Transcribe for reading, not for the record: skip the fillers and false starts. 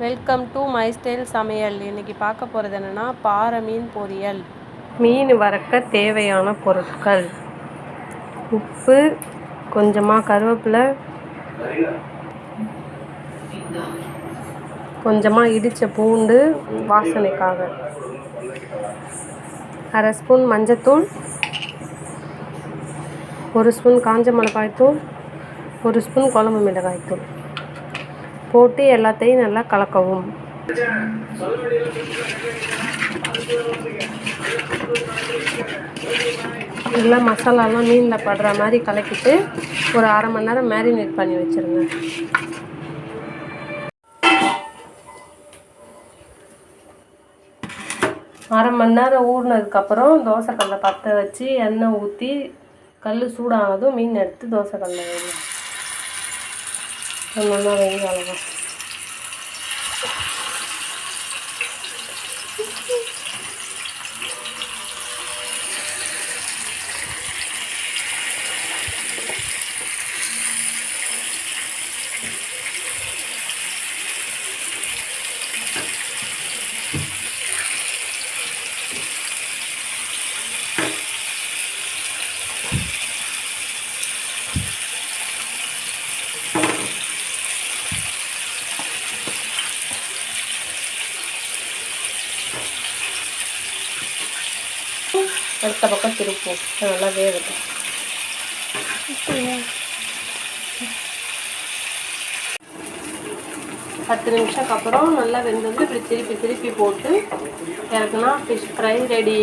Welcome to my style சமையல். இன்றைக்கி பார்க்க போகிறது என்னென்னா பாறை மீன் பொரியல். மீன் வறுக்க தேவையான பொருட்கள்: உப்பு, கொஞ்சமாக கருவேப்பிலை, கொஞ்சமாக இடித்த பூண்டு வாசனைக்காக, அரை ஸ்பூன் மஞ்சத்தூள், 1 ஸ்பூன் காஞ்ச மிளகாய்த்தூள், 1 ஸ்பூன் குழம்பு மிளகாய்த்தூள் போட்டு எல்லாத்தையும் நல்லா கலக்கவும். நல்லா மசாலாலாம் மீனில் படுற மாதிரி கலக்கிட்டு ஒரு அரை மணி நேரம் மேரினேட் பண்ணி வச்சுருங்க. அரை மணி நேரம் ஊறினதுக்கப்புறம் தோசைக்கல்லை பற்ற வச்சு எண்ணெய் ஊற்றி கல் சூடானதும் மீன் எடுத்து தோசைக்கல்லை வைங்க. ஒன்றா வைங்க. அவ்வளோதான். அடுத்த பக்கம் திருப்போம். நல்லா வேகட்டும். 10 நிமிஷத்துக்கு அப்புறம் நல்லா வெந்தது. இப்படி திருப்பி போட்டு இறக்குனா ஃபிஷ் ஃப்ரை ரெடி.